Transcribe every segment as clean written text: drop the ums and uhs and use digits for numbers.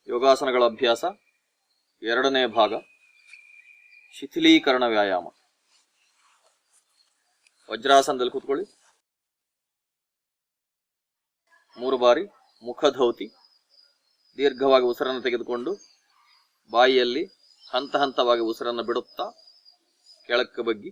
ಯೋಗಾಸನಗಳ ಅಭ್ಯಾಸ ಎರಡನೇ ಭಾಗ. ಶಿಥಿಲೀಕರಣ ವ್ಯಾಯಾಮ. ವಜ್ರಾಸನದಲ್ಲಿ ಕೂತ್ಕೊಳ್ಳಿ. 3 ಬಾರಿ ಮುಖಧೌತಿ. ದೀರ್ಘವಾಗಿ ಉಸಿರನ್ನು ತೆಗೆದುಕೊಂಡು ಬಾಯಿಯಲ್ಲಿ ಹಂತ ಹಂತವಾಗಿ ಉಸಿರನ್ನು ಬಿಡುತ್ತಾ ಕೆಳಕ್ಕೆ ಬಗ್ಗಿ.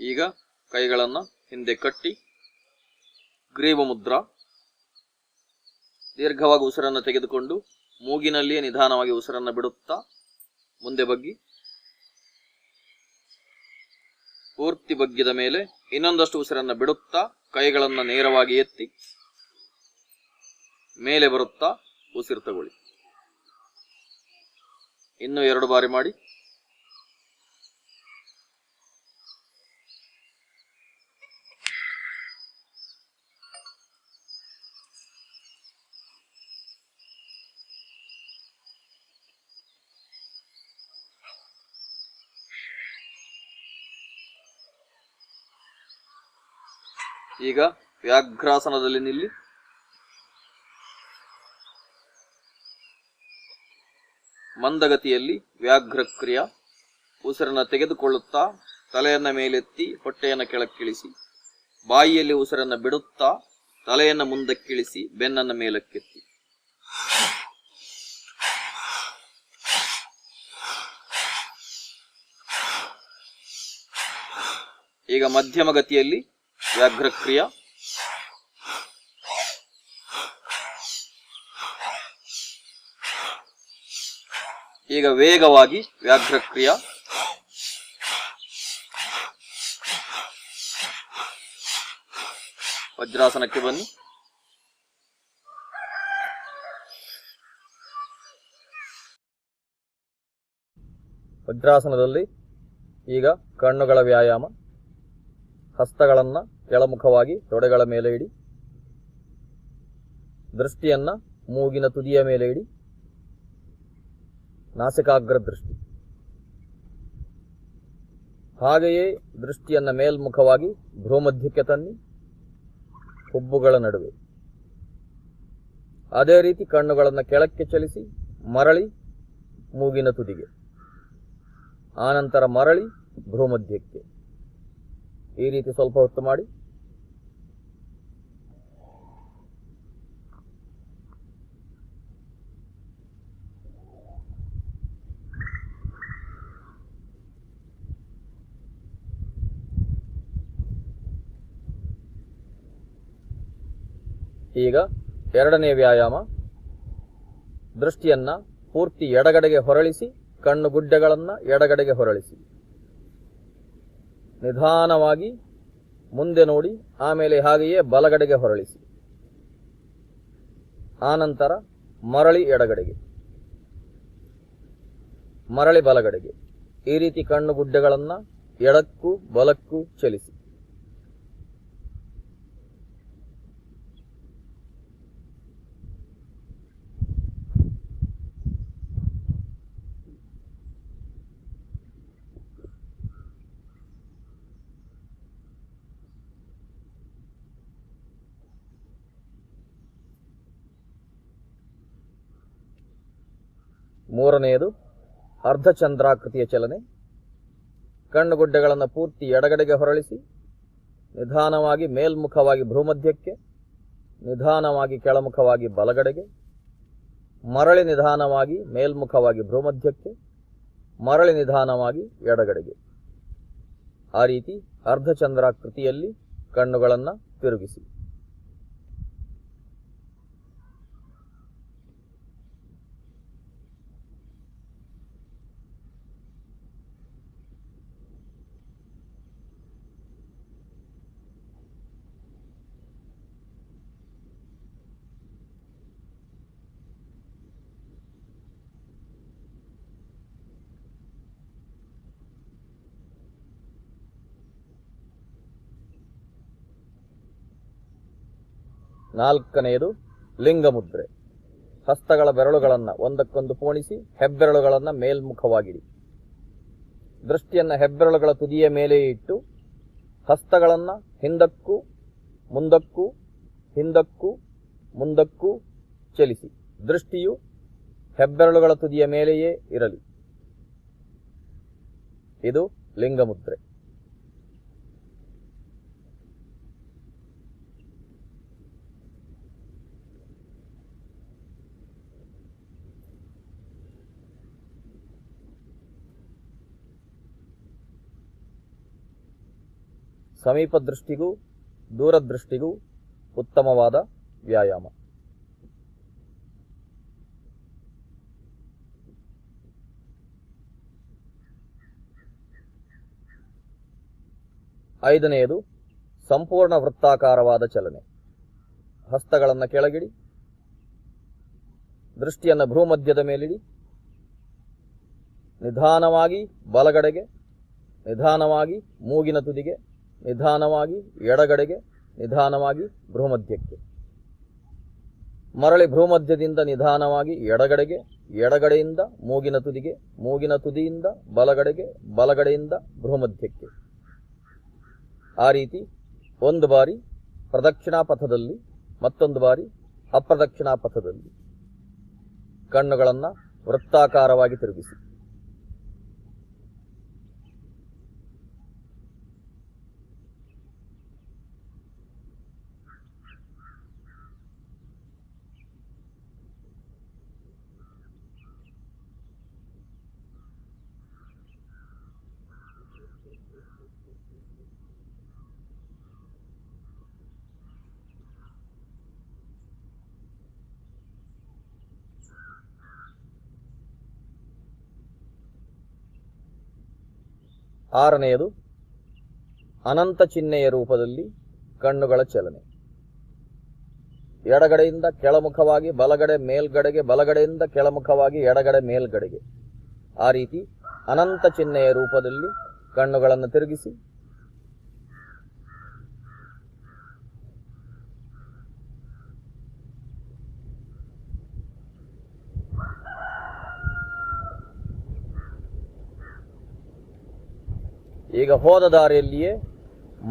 ಈಗ ಕೈಗಳನ್ನು ಹಿಂದೆ ಕಟ್ಟಿ ಗ್ರೀವ ಮುದ್ರಾ. ದೀರ್ಘವಾಗಿ ಉಸಿರನ್ನು ತೆಗೆದುಕೊಂಡು ಮೂಗಿನಲ್ಲಿಯೇ ನಿಧಾನವಾಗಿ ಉಸಿರನ್ನು ಬಿಡುತ್ತಾ ಮುಂದೆ ಬಗ್ಗಿ. ಪೂರ್ತಿ ಬಗ್ಗಿದ ಮೇಲೆ ಇನ್ನೊಂದಷ್ಟು ಉಸಿರನ್ನು ಬಿಡುತ್ತಾ ಕೈಗಳನ್ನು ನೇರವಾಗಿ ಎತ್ತಿ ಮೇಲೆ ಬರುತ್ತಾ ಉಸಿರು ತಗೊಳ್ಳಿ. ಇನ್ನೂ 2 ಬಾರಿ ಮಾಡಿ. ಈಗ ವ್ಯಾಘ್ರಾಸನದಲ್ಲಿ ನಿಲ್ಲಿ. ಮಂದಗತಿಯಲ್ಲಿ ವ್ಯಾಘ್ರಕ್ರಿಯಾ. ಉಸಿರನ್ನು ತೆಗೆದುಕೊಳ್ಳುತ್ತಾ ತಲೆಯನ್ನ ಮೇಲೆತ್ತಿ ಹೊಟ್ಟೆಯನ್ನು ಕೆಳಕ್ಕಿಳಿಸಿ, ಬಾಯಿಯಲ್ಲಿ ಉಸಿರನ್ನು ಬಿಡುತ್ತಾ ತಲೆಯನ್ನು ಮುಂದಕ್ಕಿಳಿಸಿ ಬೆನ್ನನ್ನು ಮೇಲಕ್ಕೆತ್ತಿ. ಈಗ ಮಧ್ಯಮ ಗತಿಯಲ್ಲಿ ವ್ಯಾಘ್ರಕ್ರಿಯಾ. ಈಗ ವೇಗವಾಗಿ ವ್ಯಾಘ್ರಕ್ರಿಯಾ. ವಜ್ರಾಸನಕ್ಕೆ ಬನ್ನಿ. ವಜ್ರಾಸನದಲ್ಲಿ ಈಗ ಕಣ್ಣುಗಳ ವ್ಯಾಯಾಮ. ಹಸ್ತಗಳನ್ನ ಕೆಳಮುಖವಾಗಿ ತೊಡೆಗಳ ಮೇಲೆ ಇಡಿ. ದೃಷ್ಟಿಯನ್ನ ಮೂಗಿನ ತುದಿಯ ಮೇಲೆ ಇಡಿ. ನಾಸಿಕಾಗ್ರ ದೃಷ್ಟಿ. ಹಾಗೆಯೇ ದೃಷ್ಟಿಯನ್ನ ಮೇಲ್ಮುಖವಾಗಿ ಭ್ರೂಮಧ್ಯಕ್ಕೆ ತನ್ನಿ, ಹುಬ್ಬುಗಳ ನಡುವೆ. ಅದೇ ರೀತಿ ಕಣ್ಣುಗಳನ್ನು ಕೆಳಕ್ಕೆ ಚಲಿಸಿ ಮರಳಿ ಮೂಗಿನ ತುದಿಗೆ, ಆನಂತರ ಮರಳಿ ಭ್ರೂಮಧ್ಯಕ್ಕೆ. ಈ ರೀತಿ ಸ್ವಲ್ಪ ಹೊತ್ತು ಮಾಡಿ. ಈಗ ಎರಡನೇ ವ್ಯಾಯಾಮ. ದೃಷ್ಟಿಯನ್ನ ಪೂರ್ತಿ ಎಡಗಡೆಗೆ ಹೊರಳಿಸಿ, ಕಣ್ಣುಗುಡ್ಡೆಗಳನ್ನು ಎಡಗಡೆಗೆ ಹೊರಳಿಸಿ, ನಿಧಾನವಾಗಿ ಮುಂದೆ ನೋಡಿ, ಆಮೇಲೆ ಹಾಗೆಯೇ ಬಲಗಡೆಗೆ ಹೊರಳಿಸಿ, ಆನಂತರ ಮರಳಿ ಎಡಗಡೆಗೆ, ಮರಳಿ ಬಲಗಡೆಗೆ. ಈ ರೀತಿ ಕಣ್ಣುಗುಡ್ಡೆಗಳನ್ನು ಎಡಕ್ಕೂ ಬಲಕ್ಕೂ ಚಲಿಸಿ. ಮೂರನೆಯದು ಅರ್ಧಚಂದ್ರಾಕೃತಿಯ ಚಲನೆ. ಕಣ್ಣುಗುಡ್ಡೆಗಳನ್ನು ಪೂರ್ತಿ ಎಡಗಡೆಗೆ ಹೊರಳಿಸಿ, ನಿಧಾನವಾಗಿ ಮೇಲ್ಮುಖವಾಗಿ ಭ್ರೂಮಧ್ಯಕ್ಕೆ, ನಿಧಾನವಾಗಿ ಕೆಳಮುಖವಾಗಿ ಬಲಗಡೆಗೆ, ಮರಳಿ ನಿಧಾನವಾಗಿ ಮೇಲ್ಮುಖವಾಗಿ ಭ್ರೂಮಧ್ಯಕ್ಕೆ, ಮರಳಿ ನಿಧಾನವಾಗಿ ಎಡಗಡೆಗೆ. ಆ ರೀತಿ ಅರ್ಧಚಂದ್ರಾಕೃತಿಯಲ್ಲಿ ಕಣ್ಣುಗಳನ್ನು ತಿರುಗಿಸಿ. 4ನೆಯದು ಲಿಂಗಮುದ್ರೆ. ಹಸ್ತಗಳ ಬೆರಳುಗಳನ್ನು ಒಂದಕ್ಕೊಂದು ಪೋಣಿಸಿ ಹೆಬ್ಬೆರಳುಗಳನ್ನು ಮೇಲ್ಮುಖವಾಗಿಡಿ. ದೃಷ್ಟಿಯನ್ನು ಹೆಬ್ಬೆರಳುಗಳ ತುದಿಯ ಮೇಲೆ ಇಟ್ಟು ಹಸ್ತಗಳನ್ನು ಹಿಂದಕ್ಕೂ ಮುಂದಕ್ಕೂ ಹಿಂದಕ್ಕೂ ಮುಂದಕ್ಕೂ ಚಲಿಸಿ. ದೃಷ್ಟಿಯು ಹೆಬ್ಬೆರಳುಗಳ ತುದಿಯ ಮೇಲೆಯೇ ಇರಲಿ. ಇದು ಲಿಂಗಮುದ್ರೆ. ಸಮೀಪ ದೃಷ್ಟಿಗೂ ದೂರದೃಷ್ಟಿಗೂ ಉತ್ತಮವಾದ ವ್ಯಾಯಾಮ. ಐದನೆಯದು ಸಂಪೂರ್ಣ ವೃತ್ತಾಕಾರವಾದ ಚಲನೆ. ಹಸ್ತಗಳನ್ನು ಕೆಳಗಿಡಿ, ದೃಷ್ಟಿಯನ್ನು ಭ್ರೂಮಧ್ಯದ ಮೇಲಿಡಿ. ನಿಧಾನವಾಗಿ ಬಲಗಡೆಗೆ, ನಿಧಾನವಾಗಿ ಮೂಗಿನ ತುದಿಗೆ, ನಿಧಾನವಾಗಿ ಎಡಗಡೆಗೆ, ನಿಧಾನವಾಗಿ ಭ್ರೂಮಧ್ಯಕ್ಕೆ. ಮರಳಿ ಭ್ರೂಮಧ್ಯದಿಂದ ನಿಧಾನವಾಗಿ ಎಡಗಡೆಗೆ, ಎಡಗಡೆಯಿಂದ ಮೂಗಿನ ತುದಿಗೆ, ಮೂಗಿನ ತುದಿಯಿಂದ ಬಲಗಡೆಗೆ, ಬಲಗಡೆಯಿಂದ ಭ್ರೂಮಧ್ಯಕ್ಕೆ. ಆ ರೀತಿ ಒಂದು ಬಾರಿ ಪ್ರದಕ್ಷಿಣಾ ಪಥದಲ್ಲಿ, ಮತ್ತೊಂದು ಬಾರಿ ಅಪ್ರದಕ್ಷಿಣಾ ಪಥದಲ್ಲಿ ಕಣ್ಣುಗಳನ್ನು ವೃತ್ತಾಕಾರವಾಗಿ ತಿರುಗಿಸಿ. ಆರನೆಯದು ಅನಂತ ಚಿಹ್ನೆಯ ರೂಪದಲ್ಲಿ ಕಣ್ಣುಗಳ ಚಲನೆ. ಎಡಗಡೆಯಿಂದ ಕೆಳಮುಖವಾಗಿ ಬಲಗಡೆ ಮೇಲ್ಗಡೆಗೆ, ಬಲಗಡೆಯಿಂದ ಕೆಳಮುಖವಾಗಿ ಎಡಗಡೆ ಮೇಲ್ಗಡೆಗೆ. ಆ ರೀತಿ ಅನಂತ ಚಿಹ್ನೆಯ ರೂಪದಲ್ಲಿ ಕಣ್ಣುಗಳನ್ನು ತಿರುಗಿಸಿ. ಈಗ ಹೋದ ದಾರಿಯಲ್ಲಿಯೇ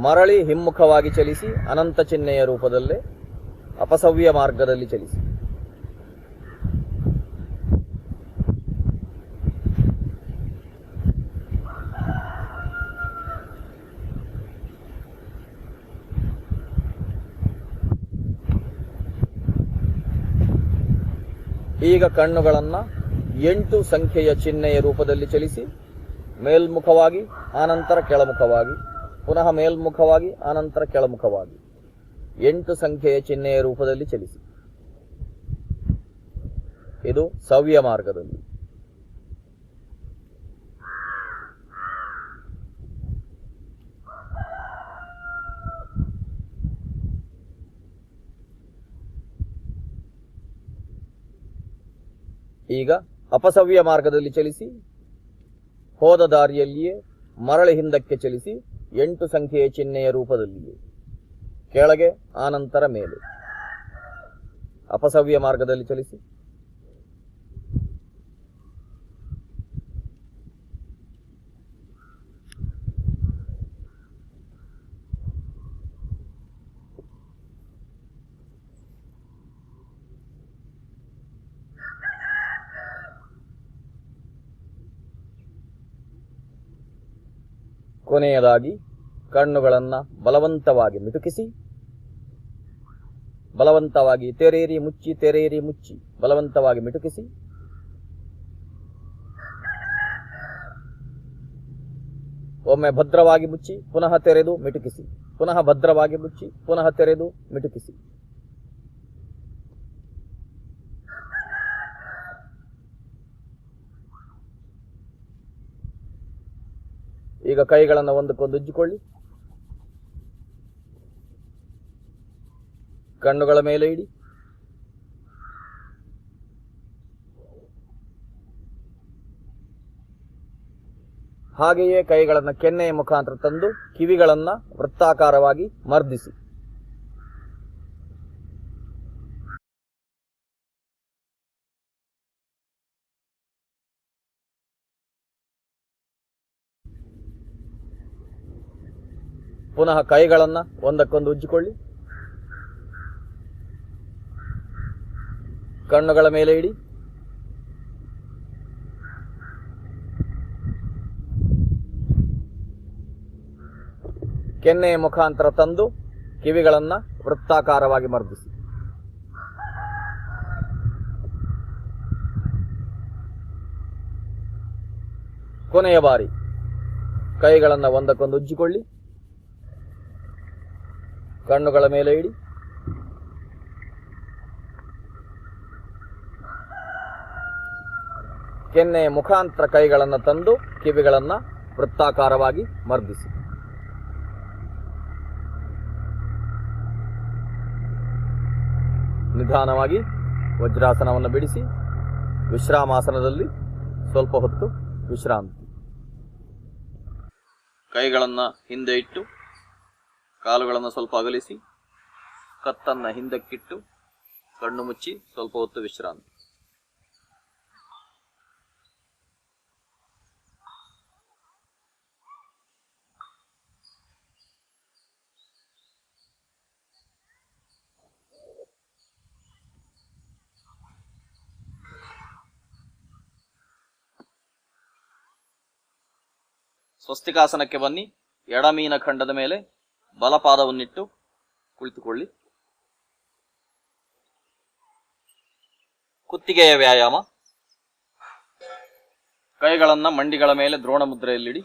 ಮರಳಿ ಹಿಮ್ಮುಖವಾಗಿ ಚಲಿಸಿ, ಅನಂತ ಚಿಹ್ನೆಯ ರೂಪದಲ್ಲೇ ಅಪಸವ್ಯ ಮಾರ್ಗದಲ್ಲಿ ಚಲಿಸಿ. ಈಗ ಕಣ್ಣುಗಳನ್ನು 8 ಸಂಖ್ಯೆಯ ಚಿಹ್ನೆಯ ರೂಪದಲ್ಲಿ ಚಲಿಸಿ. ಮೇಲ್ಮುಖವಾಗಿ, ಆನಂತರ ಕೆಳಮುಖವಾಗಿ, ಪುನಃ ಮೇಲ್ಮುಖವಾಗಿ, ಆನಂತರ ಕೆಳಮುಖವಾಗಿ 8 ಸಂಖ್ಯೆಯ ಚಿಹ್ನೆಯ ರೂಪದಲ್ಲಿ ಚಲಿಸಿ. ಇದು ಸವ್ಯ ಮಾರ್ಗದಲ್ಲಿ. ಈಗ ಅಪಸವ್ಯ ಮಾರ್ಗದಲ್ಲಿ ಚಲಿಸಿ. ಹೋದ ದಾರಿಯಲ್ಲಿಯೇ ಮರಳಿ ಹಿಂದಕ್ಕೆ ಚಲಿಸಿ 8 ಸಂಖ್ಯೆಯ ಚಿಹ್ನೆಯ ರೂಪದಲ್ಲಿಯೇ ಕೆಳಗೆ, ಆನಂತರ ಮೇಲೆ. ಅಪಸವ್ಯ ಮಾರ್ಗದಲ್ಲಿ ಚಲಿಸಿ. ಕೊನೆಯದಾಗಿ ಕಣ್ಣುಗಳನ್ನು ಬಲವಂತವಾಗಿ ಮಿಟುಕಿಸಿ, ಬಲವಂತವಾಗಿ ತೆರೆಯಿರಿ ಮುಚ್ಚಿ, ತೆರೆಯಿರಿ ಮುಚ್ಚಿ, ಬಲವಂತವಾಗಿ ಮಿಟುಕಿಸಿ. ಒಮ್ಮೆ ಭದ್ರವಾಗಿ ಮುಚ್ಚಿ ಪುನಃ ತೆರೆದು ಮಿಟುಕಿಸಿ, ಪುನಃ ಭದ್ರವಾಗಿ ಮುಚ್ಚಿ ಪುನಃ ತೆರೆದು ಮಿಟುಕಿಸಿ. ಈಗ ಕೈಗಳನ್ನು ಒಂದಕ್ಕೊಂದು ಉಜ್ಜಿಕೊಳ್ಳಿ. ಕಣ್ಣುಗಳ ಮೇಲೆ ಇಡಿ. ಹಾಗೆಯೇ ಕೈಗಳನ್ನು ಕೆನ್ನೆಯ ಮುಖಾಂತರ ತಂದು ಕಿವಿಗಳನ್ನು ವೃತ್ತಾಕಾರವಾಗಿ ಮರ್ದಿಸಿ. ಪುನಃ ಕೈಗಳನ್ನು ಒಂದಕ್ಕೊಂದು ಉಜ್ಜಿಕೊಳ್ಳಿ. ಕಣ್ಣುಗಳ ಮೇಲೆ ಇಡಿ. ಕೆನ್ನೆಯ ಮುಖಾಂತರ ತಂದು ಕಿವಿಗಳನ್ನು ವೃತ್ತಾಕಾರವಾಗಿ ಮರ್ದಿಸಿ. ಕೊನೆಯ ಬಾರಿ ಕೈಗಳನ್ನು ಒಂದಕ್ಕೊಂದು ಉಜ್ಜಿಕೊಳ್ಳಿ. ಕಣ್ಣುಗಳ ಮೇಲೆ ಇಡಿ. ಕೆನ್ನೆಯ ಮುಖಾಂತರ ಕೈಗಳನ್ನು ತಂದು ಕಿವಿಗಳನ್ನು ವೃತ್ತಾಕಾರವಾಗಿ ಮರ್ದಿಸಿ. ನಿಧಾನವಾಗಿ ವಜ್ರಾಸನವನ್ನು ಬಿಡಿಸಿ ವಿಶ್ರಾಮಾಸನದಲ್ಲಿ ಸ್ವಲ್ಪ ಹೊತ್ತು ವಿಶ್ರಾಂತಿ. ಕೈಗಳನ್ನು ಹಿಂದೆ ಇಟ್ಟು ಕಾಲುಗಳನ್ನು ಸ್ವಲ್ಪ ಅಗಲಿಸಿ ಕತ್ತನ್ನು ಹಿಂದಕ್ಕಿಟ್ಟು ಕಣ್ಣು ಮುಚ್ಚಿ ಸ್ವಲ್ಪ ಹೊತ್ತು ವಿಶ್ರಾಂತಿ. ಸ್ವಸ್ತಿಕಾಸನಕ್ಕೆ ಬನ್ನಿ. ಎಡಮೀನ ಖಂಡದ ಮೇಲೆ ಬಲಪಾದವನ್ನಿಟ್ಟು ಕುಳಿತುಕೊಳ್ಳಿ. ಕುತ್ತಿಗೆಯ ವ್ಯಾಯಾಮ. ಕೈಗಳನ್ನು ಮಂಡಿಗಳ ಮೇಲೆ ದ್ರೋಣ ಮುದ್ರೆಯಲ್ಲಿಡಿ.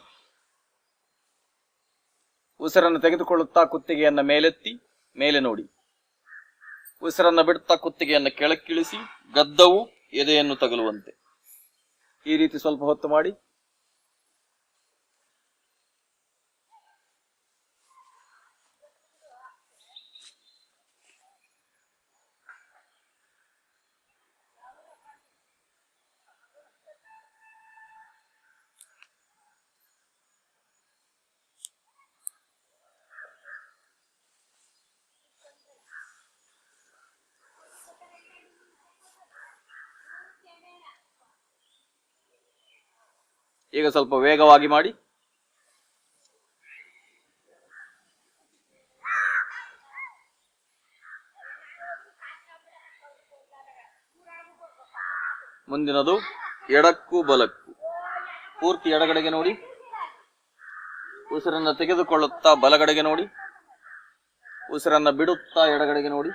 ಉಸಿರನ್ನು ತೆಗೆದುಕೊಳ್ಳುತ್ತಾ ಕುತ್ತಿಗೆಯನ್ನು ಮೇಲೆತ್ತಿ ಮೇಲೆ ನೋಡಿ. ಉಸಿರನ್ನು ಬಿಡುತ್ತಾ ಕುತ್ತಿಗೆಯನ್ನು ಕೆಳಕ್ಕಿಳಿಸಿ ಗದ್ದವು ಎದೆಯನ್ನು ತಗಲುವಂತೆ ಈ ರೀತಿ ಸ್ವಲ್ಪ ಹೊತ್ತು ಮಾಡಿ. ಈಗ ಸ್ವಲ್ಪ ವೇಗವಾಗಿ ಮಾಡಿ. ಮುಂದಿನದು ಎಡಕ್ಕೂ ಬಲಕ್ಕೂ. ಪೂರ್ತಿ ಎಡಗಡೆಗೆ ನೋಡಿ. ಉಸಿರನ್ನು ತೆಗೆದುಕೊಳ್ಳುತ್ತಾ ಬಲಗಡೆಗೆ ನೋಡಿ. ಉಸಿರನ್ನು ಬಿಡುತ್ತಾ ಎಡಗಡೆಗೆ ನೋಡಿ.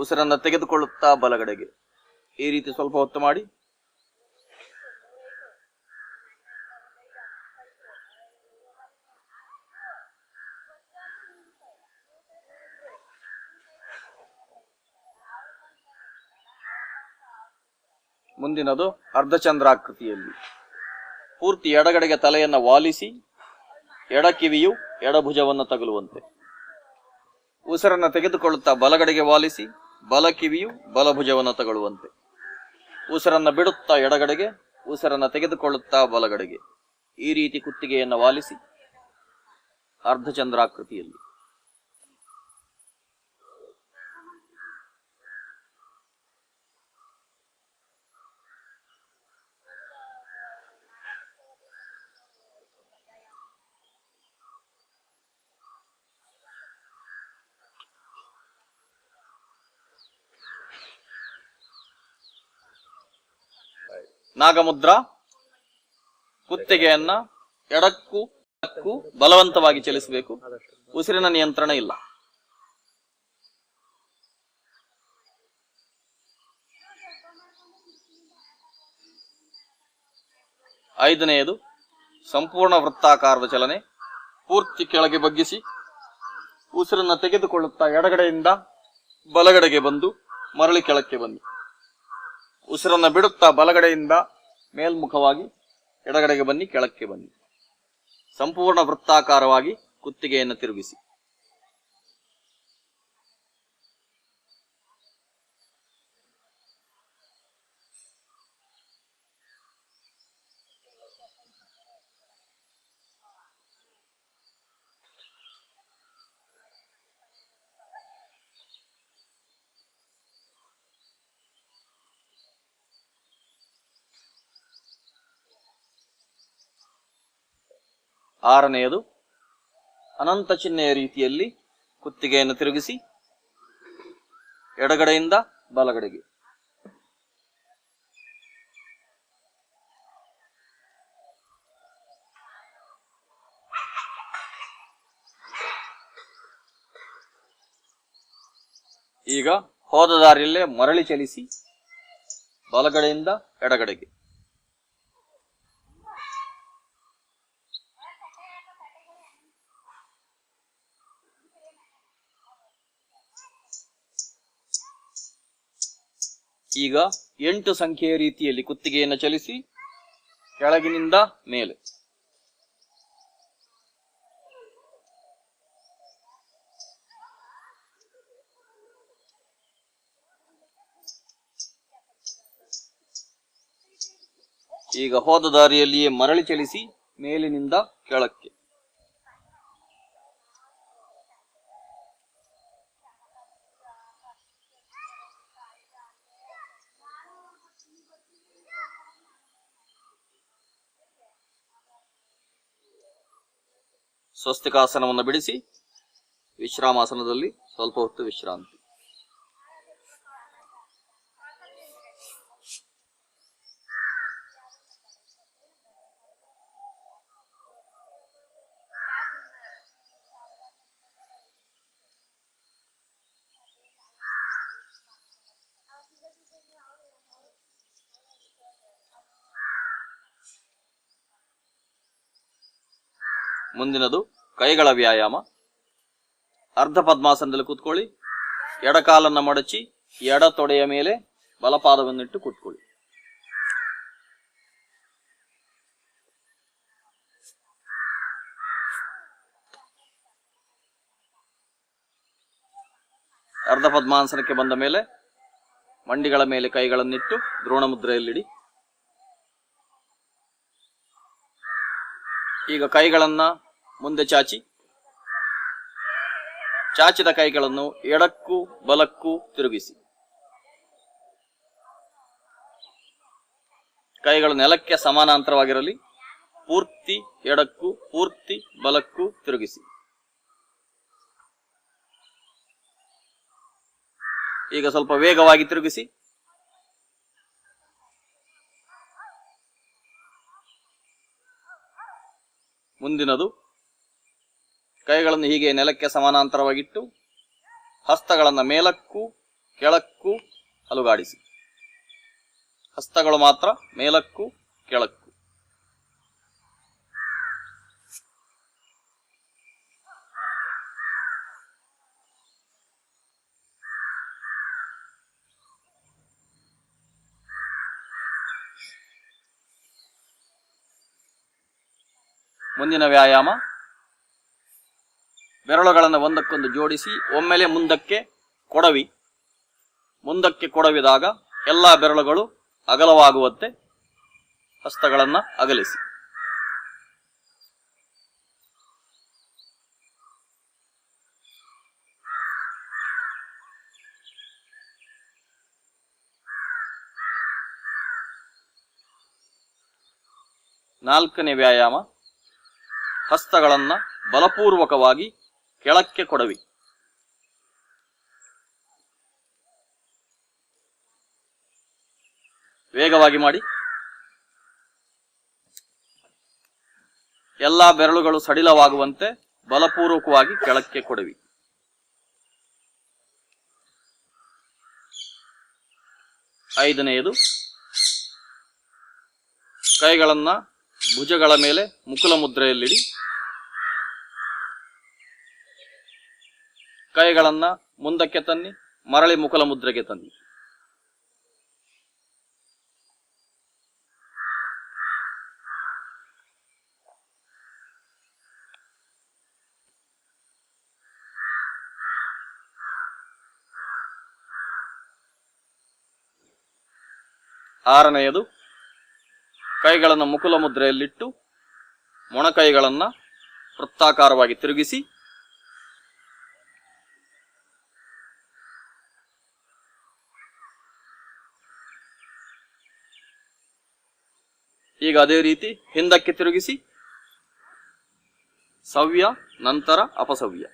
ಉಸಿರನ್ನು ತೆಗೆದುಕೊಳ್ಳುತ್ತಾ ಬಲಗಡೆಗೆ. ಈ ರೀತಿ ಸ್ವಲ್ಪ ಹೊತ್ತು ಮಾಡಿ. ಮುಂದಿನದು ಅರ್ಧಚಂದ್ರಾಕೃತಿಯಲ್ಲಿ. ಪೂರ್ತಿ ಎಡಗಡೆಗೆ ತಲೆಯನ್ನು ವಾಲಿಸಿ ಎಡಕಿವಿಯು ಎಡಭುಜವನ್ನು ತಗುಲುವಂತೆ. ಉಸಿರನ್ನು ತೆಗೆದುಕೊಳ್ಳುತ್ತಾ ಬಲಗಡೆಗೆ ವಾಲಿಸಿ ಬಲಕಿವಿಯು ಬಲಭುಜವನ್ನು ತಗೊಳ್ಳುವಂತೆ. ಉಸಿರನ್ನು ಬಿಡುತ್ತಾ ಎಡಗಡೆಗೆ, ಉಸಿರನ್ನು ತೆಗೆದುಕೊಳ್ಳುತ್ತಾ ಬಲಗಡೆಗೆ. ಈ ರೀತಿ ಕುತ್ತಿಗೆಯನ್ನು ವಾಲಿಸಿ ಅರ್ಧಚಂದ್ರಾಕೃತಿಯಲ್ಲಿ. ನಾಗಮುದ್ರಾ. ಕುತ್ತಿಗೆಯನ್ನ ಎಡಕ್ಕೂ ಬಲಕ್ಕೂ ಬಲವಂತವಾಗಿ ಚಲಿಸಬೇಕು. ಉಸಿರಿನ ನಿಯಂತ್ರಣ ಇಲ್ಲ. ಐದನೆಯದು ಸಂಪೂರ್ಣ ವೃತ್ತಾಕಾರದ ಚಲನೆ. ಪೂರ್ತಿ ಕೆಳಗೆ ಬಗ್ಗಿಸಿ ಉಸಿರನ್ನು ತೆಗೆದುಕೊಳ್ಳುತ್ತಾ ಎಡಗಡೆಯಿಂದ ಬಲಗಡೆಗೆ ಬಂದು ಮರಳಿ ಕೆಳಕ್ಕೆ ಬನ್ನಿ. ಉಸಿರನ್ನು ಬಿಡುತ್ತಾ ಬಲಗಡೆಯಿಂದ ಮೇಲ್ಮುಖವಾಗಿ ಎಡಗಡೆಗೆ ಬನ್ನಿ, ಕೆಳಕ್ಕೆ ಬನ್ನಿ. ಸಂಪೂರ್ಣ ವೃತ್ತಾಕಾರವಾಗಿ ಕುತ್ತಿಗೆಯನ್ನು ತಿರುಗಿಸಿ. ಆರನೆಯದು ಅನಂತ ಚಿಹ್ನೆಯ ರೀತಿಯಲ್ಲಿ ಕುತ್ತಿಗೆಯನ್ನು ತಿರುಗಿಸಿ ಎಡಗಡೆಯಿಂದ ಬಲಗಡೆಗೆ. ಈಗ ಹೋದ ದಾರಿಯಲ್ಲೇ ಮರಳಿ ಚಲಿಸಿ ಬಲಗಡೆಯಿಂದ ಎಡಗಡೆಗೆ. ಈಗ 8 ಸಂಖ್ಯೆಯ ರೀತಿಯಲ್ಲಿ ಕುತ್ತಿಗೆಯನ್ನು ಚಲಿಸಿ ಕೆಳಗಿನಿಂದ ಮೇಲೆ. ಈಗ ಹೋದ ದಾರಿಯಲ್ಲಿಯೇ ಮರಳಿ ಚಲಿಸಿ ಮೇಲಿನಿಂದ ಕೆಳಕ್ಕೆ. ಸ್ವಸ್ತಿಕಾಸನವನ್ನು ಬಿಡಿಸಿ ವಿಶ್ರಾಮಾಸನದಲ್ಲಿ ಸ್ವಲ್ಪ ಹೊತ್ತು ವಿಶ್ರಾಂತಿ. ಮುಂದಿನದು ಕೈಗಳ ವ್ಯಾಯಾಮ. ಅರ್ಧ ಪದ್ಮಾಸನದಲ್ಲಿ ಕೂತ್ಕೊಳ್ಳಿ. ಎಡಕಾಲನ್ನ ಮಡಚಿ ಎಡ ತೊಡೆಯ ಮೇಲೆ ಬಲಪಾದವನ್ನಿಟ್ಟು ಕೂತ್ಕೊಳ್ಳಿ. ಅರ್ಧ ಪದ್ಮಾಸನಕ್ಕೆ ಬಂದ ಮೇಲೆ ಮಂಡಿಗಳ ಮೇಲೆ ಕೈಗಳನ್ನಿಟ್ಟು ದ್ರೋಣ ಮುದ್ರೆಯಲ್ಲಿಡಿ. ಈಗ ಕೈಗಳನ್ನ ಮುಂದೆ ಚಾಚಿ, ಚಾಚಿದ ಕೈಗಳನ್ನು ಎಡಕ್ಕೂ ಬಲಕ್ಕೂ ತಿರುಗಿಸಿ. ಕೈಗಳು ನೆಲಕ್ಕೆ ಸಮಾನಾಂತರವಾಗಿರಲಿ. ಪೂರ್ತಿ ಎಡಕ್ಕೂ ಪೂರ್ತಿ ಬಲಕ್ಕೂ ತಿರುಗಿಸಿ. ಈಗ ಸ್ವಲ್ಪ ವೇಗವಾಗಿ ತಿರುಗಿಸಿ. ಮುಂದಿನದು ಕೈಗಳನ್ನು ಹೀಗೆ ನೆಲಕ್ಕೆ ಸಮಾನಾಂತರವಾಗಿಟ್ಟು ಹಸ್ತಗಳನ್ನು ಮೇಲಕ್ಕೂ ಕೆಳಕ್ಕೂ ಅಲುಗಾಡಿಸಿ. ಹಸ್ತಗಳು ಮಾತ್ರ ಮೇಲಕ್ಕೂ ಕೆಳಕ್ಕೂ. ಮುಂದಿನ ವ್ಯಾಯಾಮ, ಬೆರಳುಗಳನ್ನು ಒಂದಕ್ಕೊಂದು ಜೋಡಿಸಿ ಒಮ್ಮೆಲೆ ಮುಂದಕ್ಕೆ ಕೊಡವಿ. ಮುಂದಕ್ಕೆ ಕೊಡವಿದಾಗ ಎಲ್ಲ ಬೆರಳುಗಳು ಅಗಲವಾಗುವಂತೆ ಹಸ್ತಗಳನ್ನು ಅಗಲಿಸಿ. ನಾಲ್ಕನೇ ವ್ಯಾಯಾಮ, ಹಸ್ತಗಳನ್ನು ಬಲಪೂರ್ವಕವಾಗಿ ಕೆಳಕ್ಕೆ ಕೊಡವಿ. ವೇಗವಾಗಿ ಮಾಡಿ. ಎಲ್ಲಾ ಬೆರಳುಗಳು ಸಡಿಲವಾಗುವಂತೆ ಬಲಪೂರ್ವಕವಾಗಿ ಕೆಳಕ್ಕೆ ಕೊಡವಿ. ಐದನೆಯದು, ಕೈಗಳನ್ನ ಭುಜಗಳ ಮೇಲೆ ಮುಕುಲ ಮುದ್ರೆಯಲ್ಲಿಡಿ. ಕೈಗಳನ್ನ ಮುಂದಕ್ಕೆ ತನ್ನಿ, ಮರಳಿ ಮುಕುಲ ಮುದ್ರೆಗೆ ತನ್ನಿ. ಆರನೆಯದು, ಕೈಗಳನ್ನು ಮುಕುಲ ಮುದ್ರೆಯಲ್ಲಿಟ್ಟು ಮೊಣಕೈಗಳನ್ನ ವೃತ್ತಾಕಾರವಾಗಿ ತಿರುಗಿಸಿ ಈಗ ಅದೇ ರೀತಿ ಹಿಂದಕ್ಕೆ ತಿರುಗಿಸಿ ಸವ್ಯ ನಂತರ ಅಪಸವ್ಯ.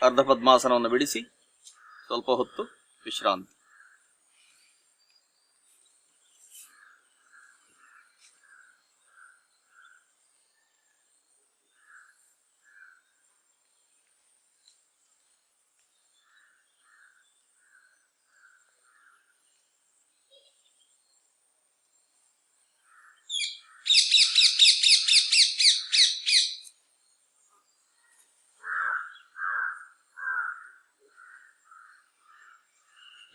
ಅರ್ಧ ಪದ್ಮಾಸನವನ್ನು ಬಿಡಿಸಿ ಸ್ವಲ್ಪ ಹೊತ್ತು ವಿಶ್ರಾಂತಿ.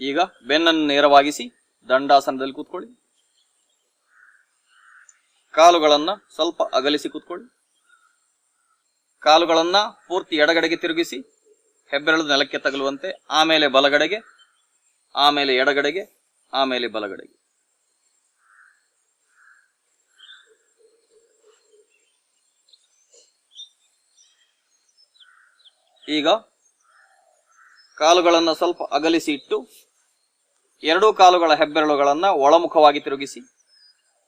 ಈಗ ಬೆನ್ನನ್ನು ನೇರವಾಗಿಸಿ ದಂಡಾಸನದಲ್ಲಿ ಕೂತ್ಕೊಳ್ಳಿ. ಕಾಲುಗಳನ್ನ ಸ್ವಲ್ಪ ಅಗಲಿಸಿ ಕೂತ್ಕೊಳ್ಳಿ. ಕಾಲುಗಳನ್ನ ಪೂರ್ತಿ ಎಡಗಡೆಗೆ ತಿರುಗಿಸಿ ಹೆಬ್ಬೆರಳು ನೆಲಕ್ಕೆ ತಗಲುವಂತೆ, ಆಮೇಲೆ ಬಲಗಡೆಗೆ, ಆಮೇಲೆ ಎಡಗಡೆಗೆ, ಆಮೇಲೆ ಬಲಗಡೆಗೆ. ಈಗ ಕಾಲುಗಳನ್ನು ಸ್ವಲ್ಪ ಅಗಲಿಸಿ ಇಟ್ಟು ಎರಡೂ ಕಾಲುಗಳ ಹೆಬ್ಬೆರಳುಗಳನ್ನ ಒಳಮುಖವಾಗಿ ತಿರುಗಿಸಿ,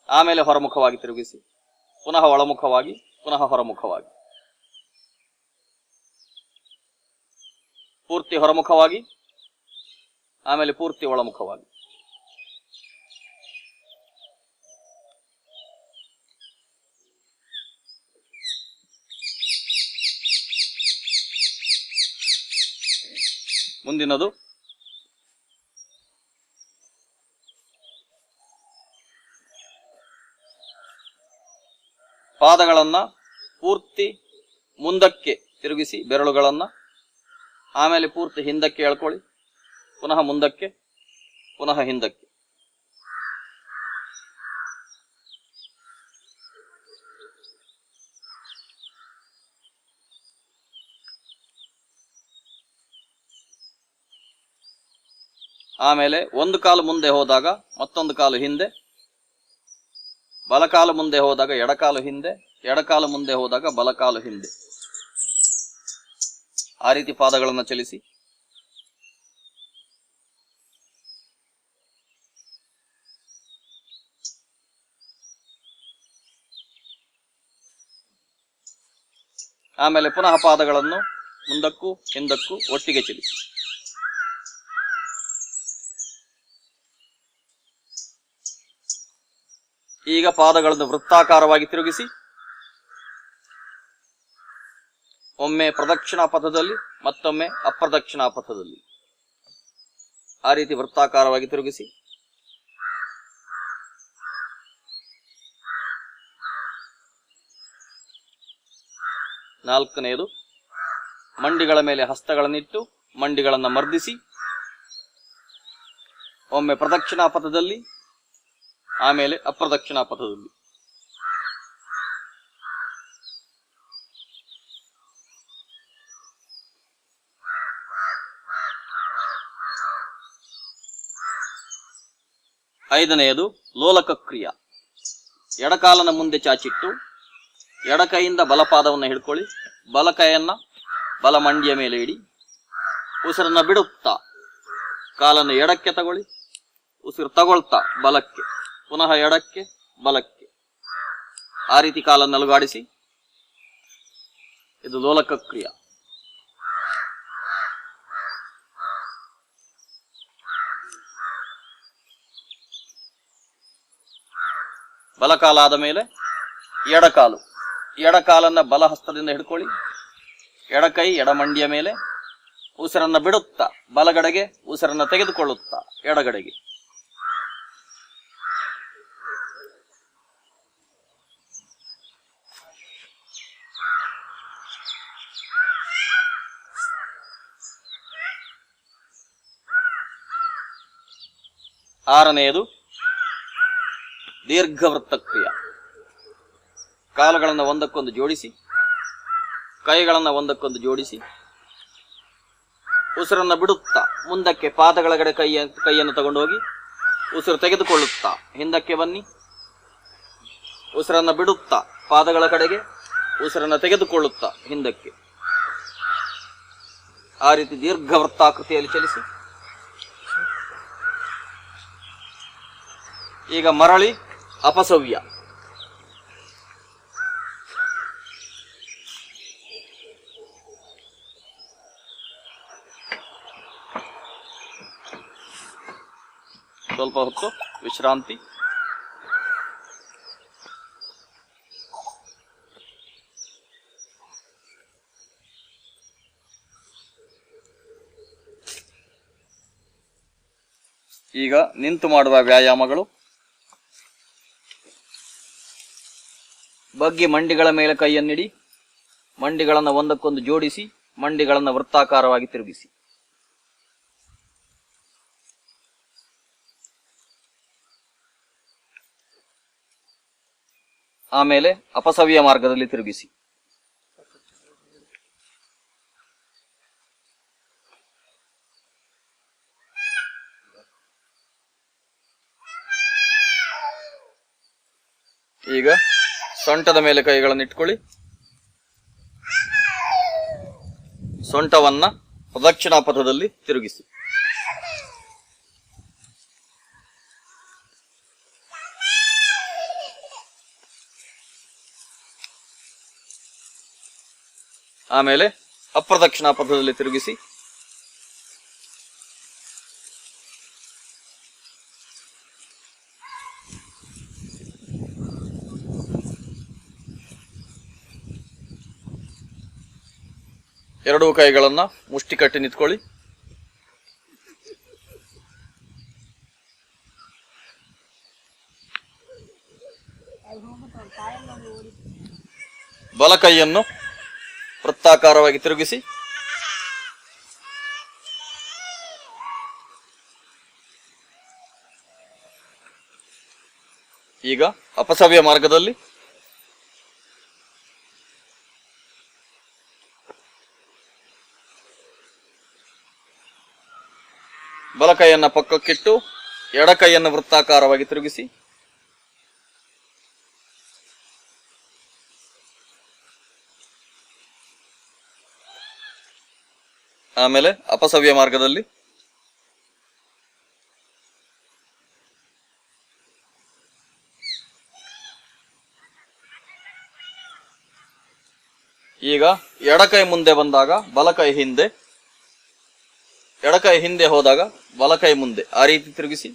ಆಮೇಲೆ ಹೊರಮುಖವಾಗಿ ತಿರುಗಿಸಿ, ಪುನಃ ಒಳಮುಖವಾಗಿ, ಪುನಃ ಹೊರಮುಖವಾಗಿ, ಪೂರ್ತಿ ಹೊರಮುಖವಾಗಿ, ಆಮೇಲೆ ಪೂರ್ತಿ ಒಳಮುಖವಾಗಿ. ಮುಂದಿನದು ಪಾದಗಳನ್ನ ಪೂರ್ತಿ ಮುಂದಕ್ಕೆ ತಿರುಗಿಸಿ ಬೆರಳುಗಳನ್ನ, ಆಮೇಲೆ ಪೂರ್ತಿ ಹಿಂದಕ್ಕೆ ಎಳ್ಕೊಳ್ಳಿ, ಪುನಃ ಮುಂದಕ್ಕೆ, ಪುನಃ ಹಿಂದಕ್ಕೆ. ಆಮೇಲೆ ಒಂದು ಕಾಲು ಮುಂದೆ ಹೋದಾಗ ಮತ್ತೊಂದು ಕಾಲು ಹಿಂದೆ, ಬಲಕಾಲು ಮುಂದೆ ಹೋದಾಗ ಎಡಕಾಲು ಹಿಂದೆ, ಎಡಕಾಲು ಮುಂದೆ ಹೋದಾಗ ಬಲಕಾಲು ಹಿಂದೆ. ಆ ರೀತಿ ಪಾದಗಳನ್ನು ಚಲಿಸಿ. ಆಮೇಲೆ ಪುನಃ ಪಾದಗಳನ್ನು ಮುಂದಕ್ಕೂ ಹಿಂದಕ್ಕೂ ಒಟ್ಟಿಗೆ ಚಲಿಸಿ. ಈಗ ಪಾದಗಳನ್ನು ವೃತ್ತಾಕಾರವಾಗಿ ತಿರುಗಿಸಿ, ಒಮ್ಮೆ ಪ್ರದಕ್ಷಿಣಾ ಪಥದಲ್ಲಿ, ಮತ್ತೊಮ್ಮೆ ಅಪ್ರದಕ್ಷಿಣಾ ಪಥದಲ್ಲಿ. ಆ ರೀತಿ ವೃತ್ತಾಕಾರವಾಗಿ ತಿರುಗಿಸಿ. ನಾಲ್ಕನೆಯದು, ಮಂಡಿಗಳ ಮೇಲೆ ಹಸ್ತಗಳನ್ನಿಟ್ಟು ಮಂಡಿಗಳನ್ನು ಮರ್ದಿಸಿ, ಒಮ್ಮೆ ಪ್ರದಕ್ಷಿಣಾ ಪಥದಲ್ಲಿ, ಆಮೇಲೆ ಅಪ್ರದಕ್ಷಿಣಾ ಪಥದಲ್ಲಿ. ಐದನೆಯದು ಲೋಲಕ ಕ್ರಿಯಾ. ಎಡಕಾಲನ ಮುಂದೆ ಚಾಚಿಟ್ಟು ಎಡಕೈಯಿಂದ ಬಲಪಾದವನ್ನು ಹಿಡ್ಕೊಳ್ಳಿ, ಬಲಕೈಯನ್ನ ಬಲ ಮಂಡಿಯ ಮೇಲೆ ಇಡಿ, ಉಸಿರನ್ನ ಬಿಡುತ್ತಾ ಕಾಲನ್ನು ಎಡಕ್ಕೆ ತಗೊಳ್ಳಿ, ಉಸಿರು ತಗೊಳ್ತಾ ಬಲಕ್ಕೆ, ಪುನಃ ಎಡಕ್ಕೆ, ಬಲಕ್ಕೆ. ಆ ರೀತಿ ಕಾಲನ್ನು ಅಲುಗಾಡಿಸಿ. ಇದು ಲೋಲಕ ಕ್ರಿಯಾ. ಬಲಕಾಲ ಆದ ಮೇಲೆ ಎಡಕಾಲು, ಎಡಕಾಲನ್ನ ಬಲಹಸ್ತದಿಂದ ಹಿಡ್ಕೊಳ್ಳಿ, ಎಡಕೈ ಎಡಮಂಡಿಯ ಮೇಲೆ, ಉಸಿರನ್ನ ಬಿಡುತ್ತಾ ಬಲಗಡೆಗೆ, ಉಸಿರನ್ನ ತೆಗೆದುಕೊಳ್ಳುತ್ತಾ ಎಡಗಡೆಗೆ. ಆರನೆಯದು ದೀರ್ಘವೃತ್ತ ಕ್ರಿಯಾ. ಕಾಲುಗಳನ್ನು ಒಂದಕ್ಕೊಂದು ಜೋಡಿಸಿ, ಕೈಗಳನ್ನು ಒಂದಕ್ಕೊಂದು ಜೋಡಿಸಿ, ಉಸಿರನ್ನು ಬಿಡುತ್ತಾ ಮುಂದಕ್ಕೆ ಪಾದಗಳಗಡೆ ಕೈಯನ್ನು ತಗೊಂಡು ಹೋಗಿ ಉಸಿರು ತೆಗೆದುಕೊಳ್ಳುತ್ತಾ ಹಿಂದಕ್ಕೆ ಬನ್ನಿ, ಉಸಿರನ್ನು ಬಿಡುತ್ತಾ ಪಾದಗಳ ಕಡೆಗೆ, ಉಸಿರನ್ನು ತೆಗೆದುಕೊಳ್ಳುತ್ತಾ ಹಿಂದಕ್ಕೆ. ಆ ರೀತಿ ದೀರ್ಘವೃತ್ತಾಕೃತಿಯಲ್ಲಿ ಚಲಿಸಿ. ಈಗ ಮರಳಿ ಅಪಸವ್ಯ. ಸ್ವಲ್ಪ ಹೊತ್ತು ವಿಶ್ರಾಂತಿ. ಈಗ ನಿಂತು ಮಾಡುವ ವ್ಯಾಯಾಮಗಳು. ಬಗ್ಗಿ ಮಂಡಿಗಳ ಮೇಲೆ ಕೈಯನ್ನಿಡಿ, ಮಂಡಿಗಳನ್ನು ಒಂದಕ್ಕೊಂದು ಜೋಡಿಸಿ, ಮಂಡಿಗಳನ್ನು ವೃತ್ತಾಕಾರವಾಗಿ ತಿರುಗಿಸಿ. ಆಮೇಲೆ ಅಪಸವ್ಯ ಮಾರ್ಗದಲ್ಲಿ ತಿರುಗಿಸಿ. ಈಗ ಸೊಂಟದ ಮೇಲೆ ಕೈಗಳನ್ನು ಇಟ್ಕೊಳ್ಳಿ. ಸೊಂಟವನ್ನ ಪ್ರದಕ್ಷಿಣಾ ಪಥದಲ್ಲಿ ತಿರುಗಿಸಿ. ಆಮೇಲೆ ಅಪ್ರದಕ್ಷಿಣಾ ಪಥದಲ್ಲಿ ತಿರುಗಿಸಿ. ಎರಡೂ ಕೈಗಳನ್ನ ಮುಷ್ಟಿ ಕಟ್ಟಿ ನಿಂತ್ಕೊಳ್ಳಿ. ಬಲ ಕೈಯನ್ನು ವೃತ್ತಾಕಾರವಾಗಿ ತಿರುಗಿಸಿ. ಈಗ ಅಪಸವ್ಯ ಮಾರ್ಗದಲ್ಲಿ ಬಲ ಕೈಯನ್ನ ಪಕ್ಕಕ್ಕಿಟ್ಟು ಎಡ ಕೈಯನ್ನು ವೃತ್ತಾಕಾರವಾಗಿ ತಿರುಗಿಸಿ. ಆಮೇಲೆ ಅಪಸವ್ಯ ಮಾರ್ಗದಲ್ಲಿ ಈಗ ಎಡಕೈ ಮುಂದೆ ಬಂದಾಗ ಬಲಕೈ ಹಿಂದೆ, ಎಡಕೈ ಹಿಂದೆ ಹೋದಾಗ ಬಲಕೈ ಮುಂದೆ, ಆ ರೀತಿ ತಿರುಗಿಸಿ.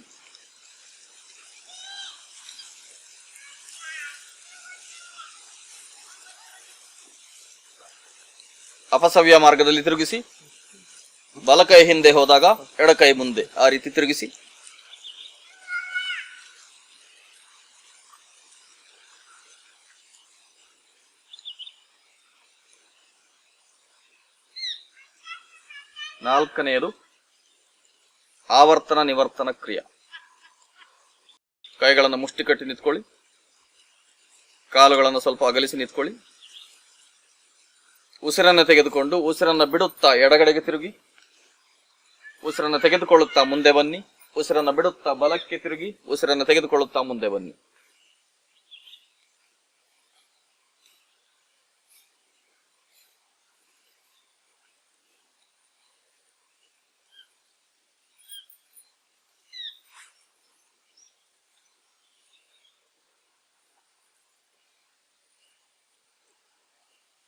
ಅಪಸವ್ಯ ಮಾರ್ಗದಲ್ಲಿ ತಿರುಗಿಸಿ. ಬಲಕೈ ಹಿಂದೆ ಹೋದಾಗ ಎಡಕೈ ಮುಂದೆ, ಆ ರೀತಿ ತಿರುಗಿಸಿ. ನಾಲ್ಕನೆಯದು ಆವರ್ತನ ನಿವರ್ತನ ಕ್ರಿಯೆ. ಕೈಗಳನ್ನು ಮುಷ್ಟಿ ಕಟ್ಟಿ ನಿಂತ್ಕೊಳ್ಳಿ. ಕಾಲುಗಳನ್ನು ಸ್ವಲ್ಪ ಅಗಲಿಸಿ ನಿಂತ್ಕೊಳ್ಳಿ. ಉಸಿರನ್ನು ತೆಗೆದುಕೊಂಡು ಉಸಿರನ್ನು ಬಿಡುತ್ತಾ ಎಡಗಡೆಗೆ ತಿರುಗಿ. ಉಸಿರನ್ನು ತೆಗೆದುಕೊಳ್ಳುತ್ತಾ ಮುಂದೆ ಬನ್ನಿ. ಉಸಿರನ್ನು ಬಿಡುತ್ತಾ ಬಲಕ್ಕೆ ತಿರುಗಿ. ಉಸಿರನ್ನು ತೆಗೆದುಕೊಳ್ಳುತ್ತಾ ಮುಂದೆ ಬನ್ನಿ.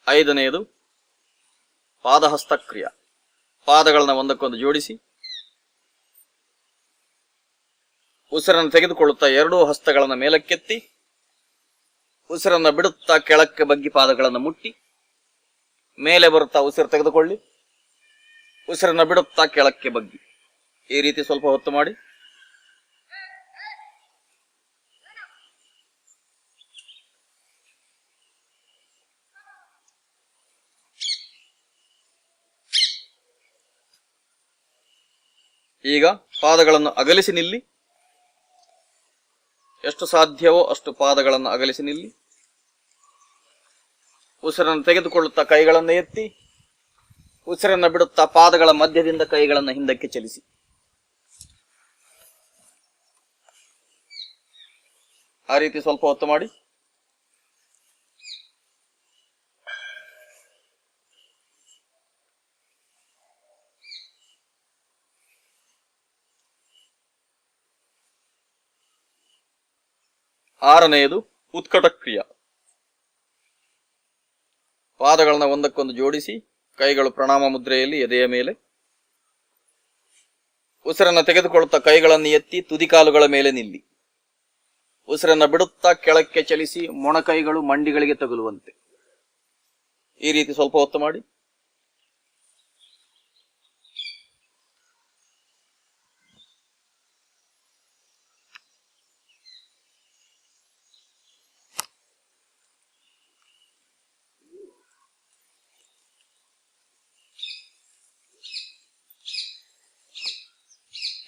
ಐದನೆಯದು ಪಾದಹಸ್ತಕ್ರಿಯೆ. ಪಾದಗಳನ್ನ ಒಂದಕ್ಕೊಂದು ಜೋಡಿಸಿ ಉಸಿರನ್ನು ತೆಗೆದುಕೊಳ್ಳುತ್ತಾ ಎರಡೂ ಹಸ್ತಗಳನ್ನು ಮೇಲಕ್ಕೆತ್ತಿ, ಉಸಿರನ್ನು ಬಿಡುತ್ತಾ ಕೆಳಕ್ಕೆ ಬಗ್ಗಿ ಪಾದಗಳನ್ನು ಮುಟ್ಟಿ, ಮೇಲೆ ಬರುತ್ತಾ ಉಸಿರು ತೆಗೆದುಕೊಳ್ಳಿ, ಉಸಿರನ್ನು ಬಿಡುತ್ತಾ ಕೆಳಕ್ಕೆ ಬಗ್ಗಿ. ಈ ರೀತಿ ಸ್ವಲ್ಪ ಹೊತ್ತು ಮಾಡಿ. ಈಗ ಪಾದಗಳನ್ನು ಅಗಲಿಸಿ ನಿಲ್ಲಿ. ಎಷ್ಟು ಸಾಧ್ಯವೋ ಅಷ್ಟು ಪಾದಗಳನ್ನು ಅಗಲಿಸಿ ನಿಲ್ಲಿ. ಉಸಿರನ್ನು ತೆಗೆದುಕೊಳ್ಳುತ್ತಾ ಕೈಗಳನ್ನು ಎತ್ತಿ, ಉಸಿರನ್ನು ಬಿಡುತ್ತಾ ಪಾದಗಳ ಮಧ್ಯದಿಂದ ಕೈಗಳನ್ನು ಹಿಂದಕ್ಕೆ ಚಲಿಸಿ. ಆ ರೀತಿ ಸ್ವಲ್ಪ ಹೊತ್ತು ಮಾಡಿ. ಆರನೆಯದು ಉತ್ಕಟ ಕ್ರಿಯಾ. ಪಾದಗಳನ್ನ ಒಂದಕ್ಕೊಂದು ಜೋಡಿಸಿ ಕೈಗಳು ಪ್ರಣಾಮ ಮುದ್ರೆಯಲ್ಲಿ ಎದೆಯ ಮೇಲೆ. ಉಸಿರನ್ನ ತೆಗೆದುಕೊಳ್ಳುತ್ತಾ ಕೈಗಳನ್ನು ಎತ್ತಿ ತುದಿಕಾಲುಗಳ ಮೇಲೆ ನಿಲ್ಲಿ. ಉಸಿರನ್ನ ಬಿಡುತ್ತಾ ಕೆಳಕ್ಕೆ ಚಲಿಸಿ ಮೊಣಕೈಗಳು ಮಂಡಿಗಳಿಗೆ ತಗುಲುವಂತೆ ಈ ರೀತಿ ಸ್ವಲ್ಪ ಹೊತ್ತು ಮಾಡಿ.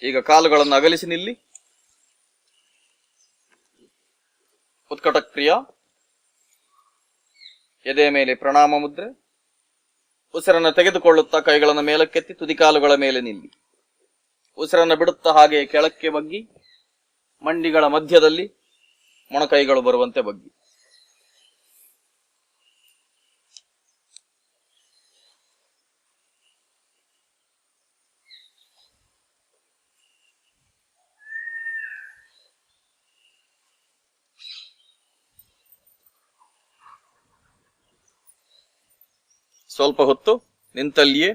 ಈಗ ಕಾಲುಗಳನ್ನು ಅಗಲಿಸಿ ನಿಲ್ಲಿ. ಉತ್ಕಟ ಕ್ರಿಯಾ. ಎದೆಯ ಮೇಲೆ ಪ್ರಣಾಮ ಮುದ್ರೆ. ಉಸಿರನ್ನು ತೆಗೆದುಕೊಳ್ಳುತ್ತಾ ಕೈಗಳನ್ನು ಮೇಲಕ್ಕೆತ್ತಿ ತುದಿಕಾಲುಗಳ ಮೇಲೆ ನಿಲ್ಲಿ. ಉಸಿರನ್ನು ಬಿಡುತ್ತಾ ಹಾಗೆ ಕೆಳಕ್ಕೆ ಬಗ್ಗಿ ಮಂಡಿಗಳ ಮಧ್ಯದಲ್ಲಿ ಮೊಣಕೈಗಳು ಬರುವಂತೆ ಬಗ್ಗಿ. ಸ್ವಲ್ಪ ಹೊತ್ತು ನಿಂತಲ್ಲಿಯೇ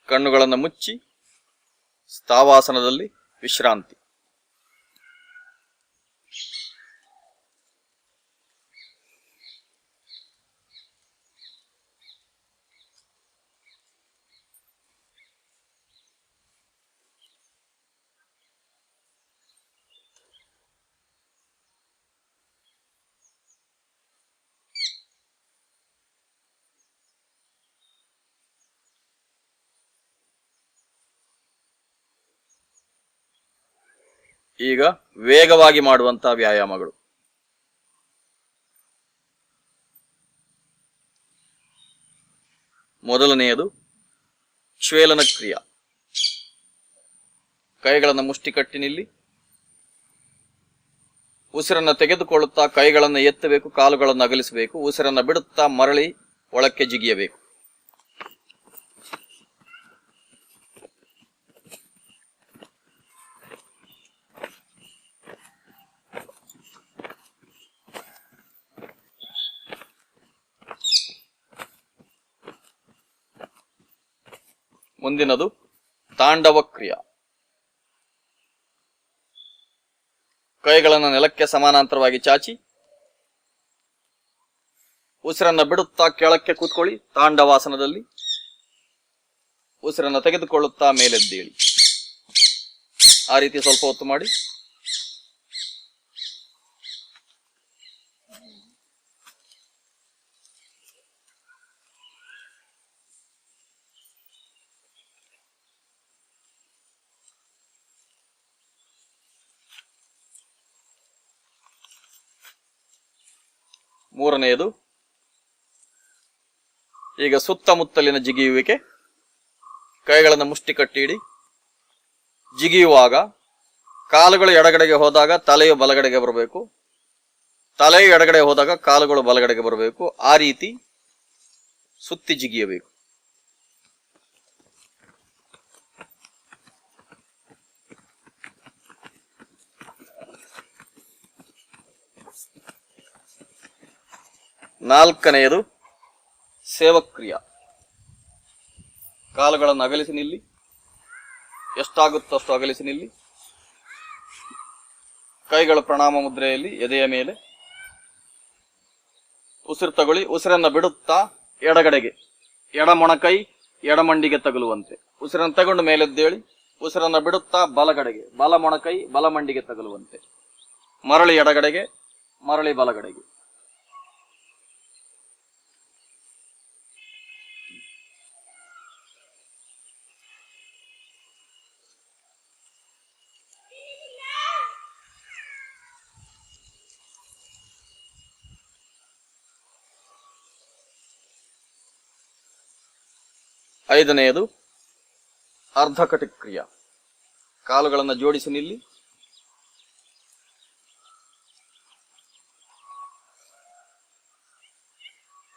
ಕಣ್ಣುಗಳನ್ನು ಮುಚ್ಚಿ ಸ್ಥಾವಾಸನದಲ್ಲಿ ವಿಶ್ರಾಂತಿ. ಈಗ ವೇಗವಾಗಿ ಮಾಡುವಂತಹ ವ್ಯಾಯಾಮಗಳು. ಮೊದಲನೆಯದು ಶ್ವೇಲನ ಕ್ರಿಯಾ. ಕೈಗಳನ್ನು ಮುಷ್ಟಿ ಕಟ್ಟಿ ನಿಲ್ಲಿ. ಉಸಿರನ್ನು ತೆಗೆದುಕೊಳ್ಳುತ್ತಾ ಕೈಗಳನ್ನು ಎತ್ತಬೇಕು, ಕಾಲುಗಳನ್ನು ಅಗಲಿಸಬೇಕು. ಉಸಿರನ್ನು ಬಿಡುತ್ತಾ ಮರಳಿ ಒಳಕ್ಕೆ ಜಿಗಿಯಬೇಕು. ಮುಂದಿನದು ತಾಂಡವ ಕ್ರಿಯಾ. ಕೈಗಳನ್ನು ನೆಲಕ್ಕೆ ಸಮಾನಾಂತರವಾಗಿ ಚಾಚಿ ಉಸಿರನ್ನು ಬಿಡುತ್ತಾ ಕೆಳಕ್ಕೆ ಕೂತ್ಕೊಳ್ಳಿ ತಾಂಡವಾಸನದಲ್ಲಿ. ಉಸಿರನ್ನು ತೆಗೆದುಕೊಳ್ಳುತ್ತಾ ಮೇಲೆದ್ದೇಳಿ. ಆ ರೀತಿ ಸ್ವಲ್ಪ ಹೊತ್ತು ಮಾಡಿ. ಮೂರನೆಯದು ಈಗ ಸುತ್ತಮುತ್ತಲಿನ ಜಿಗಿಯುವಿಕೆ. ಕೈಗಳನ್ನು ಮುಷ್ಟಿ ಕಟ್ಟಿ ಇಡಿ. ಜಿಗಿಯುವಾಗ ಕಾಲುಗಳು ಎಡಗಡೆಗೆ ಹೋದಾಗ ತಲೆಯು ಬಲಗಡೆಗೆ ಬರಬೇಕು, ತಲೆಯು ಎಡಗಡೆ ಹೋದಾಗ ಕಾಲುಗಳು ಬಲಗಡೆಗೆ ಬರಬೇಕು. ಆ ರೀತಿ ಸುತ್ತಿ ಜಿಗಿಯಬೇಕು. ನಾಲ್ಕನೆಯದು ಸೇವಕ್ರಿಯಾ. ಕಾಲುಗಳನ್ನು ಅಗಲಿಸಿ ನಿಲ್ಲಿ. ಎಷ್ಟಾಗುತ್ತೋ ಅಷ್ಟು ಅಗಲಿಸಿ ನಿಲ್ಲಿ. ಕೈಗಳ ಪ್ರಣಾಮ ಮುದ್ರೆಯಲ್ಲಿ ಎದೆಯ ಮೇಲೆ. ಉಸಿರು ತಗೊಳ್ಳಿ. ಉಸಿರನ್ನು ಬಿಡುತ್ತಾ ಎಡಗಡೆಗೆ, ಎಡಮೊಣಕೈ ಎಡಮಂಡಿಗೆ ತಗುಲುವಂತೆ. ಉಸಿರನ್ನು ತಗೊಂಡು ಮೇಲೆದ್ದೇಳಿ. ಉಸಿರನ್ನು ಬಿಡುತ್ತಾ ಬಲಗಡೆಗೆ, ಬಲ ಮೊಣಕೈ ಬಲಮಂಡಿಗೆ ತಗುಲುವಂತೆ. ಮರಳಿ ಎಡಗಡೆಗೆ, ಮರಳಿ ಬಲಗಡೆಗೆ. ಐದನೆಯದು ಅರ್ಧಕಟಿ ಕ್ರಿಯಾ. ಕಾಲುಗಳನ್ನು ಜೋಡಿಸಿ ನಿಲ್ಲಿ.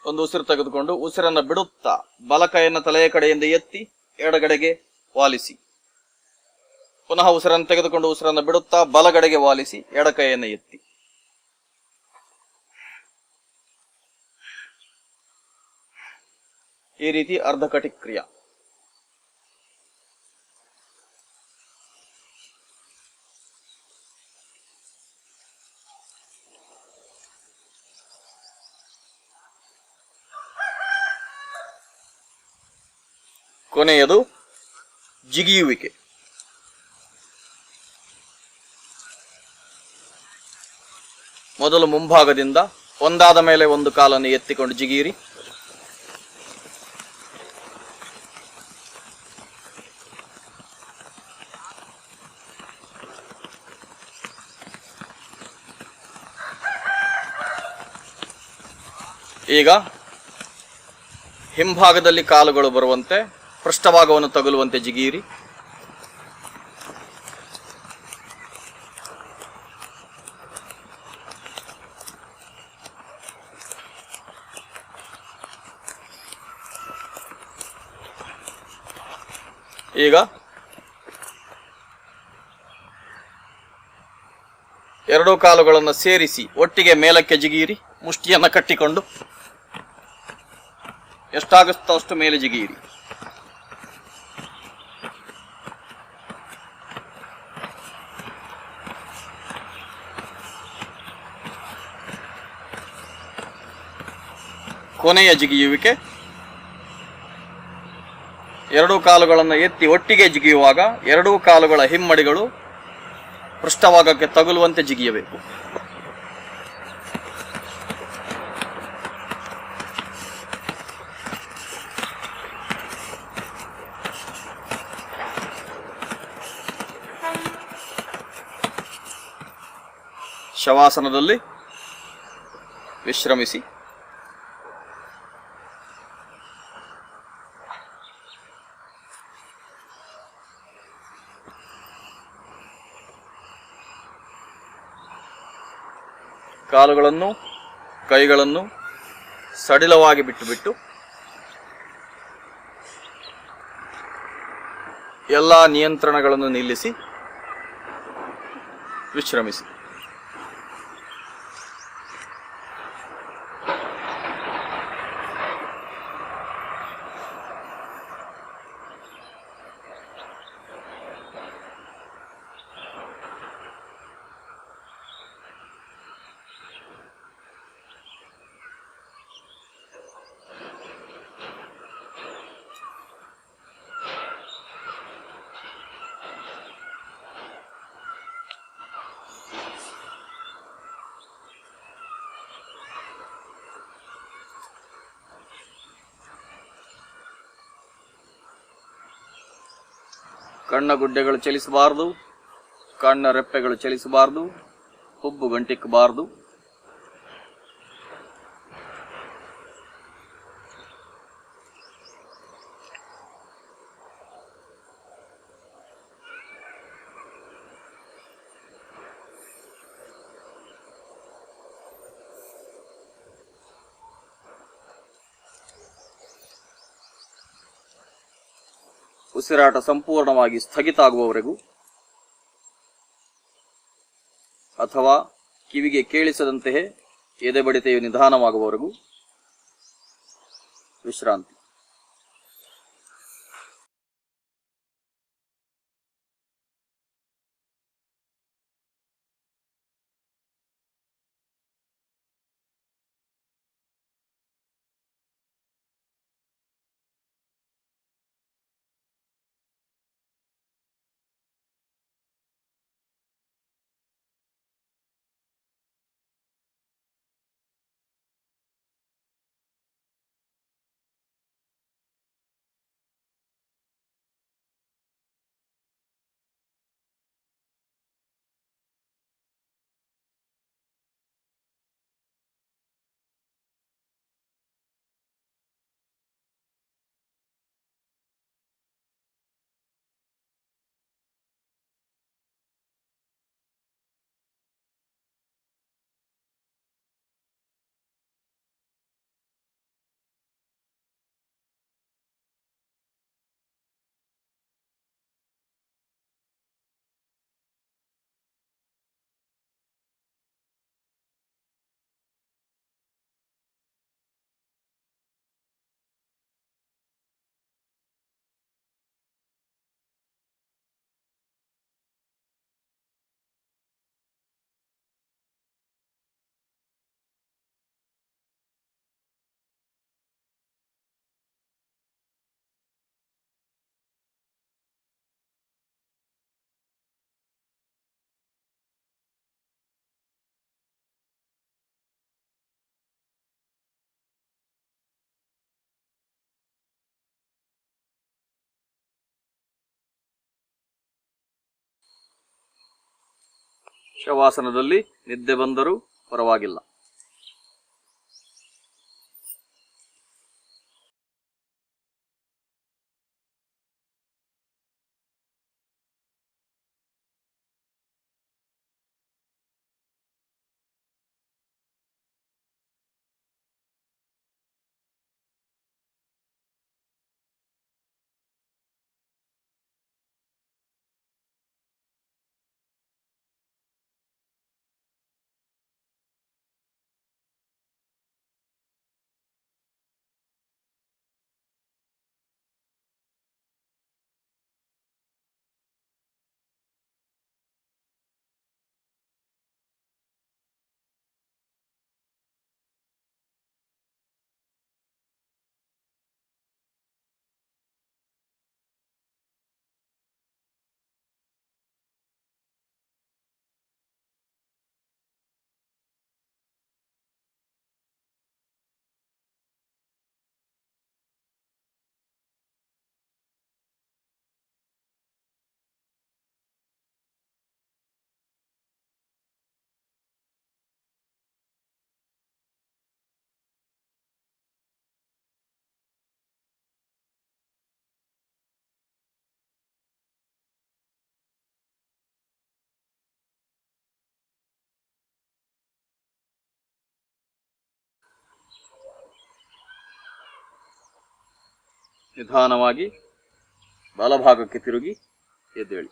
ಒಂದು ಉಸಿರು ತೆಗೆದುಕೊಂಡು ಉಸಿರನ್ನು ಬಿಡುತ್ತಾ ಬಲಕೈಯನ್ನು ತಲೆಯ ಕಡೆಯಿಂದ ಎತ್ತಿ ಎಡಗಡೆಗೆ ವಾಲಿಸಿ. ಪುನಃ ಉಸಿರನ್ನು ತೆಗೆದುಕೊಂಡು ಉಸಿರನ್ನು ಬಿಡುತ್ತಾ ಬಲಗಡೆಗೆ ವಾಲಿಸಿ ಎಡಕೈಯನ್ನು ಎತ್ತಿ. ಈ ರೀತಿ ಅರ್ಧಕಟಿ ಕ್ರಿಯಾ. ಕೊನೆಯದು ಜಿಗಿಯುವಿಕೆ. ಮೊದಲು ಮುಂಭಾಗದಿಂದ ಒಂದಾದ ಮೇಲೆ ಒಂದು ಕಾಲನ್ನು ಎತ್ತಿಕೊಂಡು ಜಿಗಿಯಿರಿ. ಈಗ ಹಿಂಭಾಗದಲ್ಲಿ ಕಾಲುಗಳು ಬರುವಂತೆ ಪೃಷ್ಠಭಾಗವನ್ನು ತಗುಲುವಂತೆ ಜಿಗಿಯಿರಿ. ಈಗ ಎರಡೂ ಕಾಲುಗಳನ್ನು ಸೇರಿಸಿ ಒಟ್ಟಿಗೆ ಮೇಲಕ್ಕೆ ಜಿಗಿಯಿರಿ. ಮುಷ್ಟಿಯನ್ನು ಕಟ್ಟಿಕೊಂಡು ಎಷ್ಟಾಗುತ್ತೋ ಅಷ್ಟು ಮೇಲೆ ಜಿಗಿಯಿರಿ. ಕೊನೆಯ ಜಿಗಿಯುವಿಕೆ. ಎರಡೂ ಕಾಲುಗಳನ್ನು ಎತ್ತಿ ಒಟ್ಟಿಗೆ ಜಿಗಿಯುವಾಗ ಎರಡೂ ಕಾಲುಗಳ ಹಿಮ್ಮಡಿಗಳು ಪೃಷ್ಠಭಾಗಕ್ಕೆ ತಗುಲುವಂತೆ ಜಿಗಿಯಬೇಕು. ಶವಾಸನದಲ್ಲಿ ವಿಶ್ರಮಿಸಿ. ಕಾಲುಗಳನ್ನು ಕೈಗಳನ್ನು ಸಡಿಲವಾಗಿ ಬಿಟ್ಟು ಎಲ್ಲ ನಿಯಂತ್ರಣಗಳನ್ನು ನಿಲ್ಲಿಸಿ ವಿಶ್ರಮಿಸಿ. ಕಣ್ಣ ಗುಡ್ಡೆಗಳು ಚಲಿಸಬಾರದು, ಕಣ್ಣ ರೆಪ್ಪೆಗಳು ಚಲಿಸಬಾರದು, ಹುಬ್ಬು ಗಂಟಿಕ್ಕಬಾರದು. ಉಸಿರಾಟ ಸಂಪೂರ್ಣವಾಗಿ ಸ್ಥಗಿತ ಆಗುವವರೆಗೂ ಅಥವಾ ಕಿವಿಗೆ ಕೇಳಿಸದಂತೆಯೇ ಎದೆ ಬಡಿತೆಯು ನಿಧಾನವಾಗುವವರೆಗೂ ವಿಶ್ರಾಂತಿ. ಶವಾಸನದಲ್ಲಿ ನಿದ್ದೆ ಬಂದರೂ ಪರವಾಗಿಲ್ಲ. ನಿಧಾನವಾಗಿ ಬಲಭಾಗಕ್ಕೆ ತಿರುಗಿ ಎದ್ದೇಳಿ.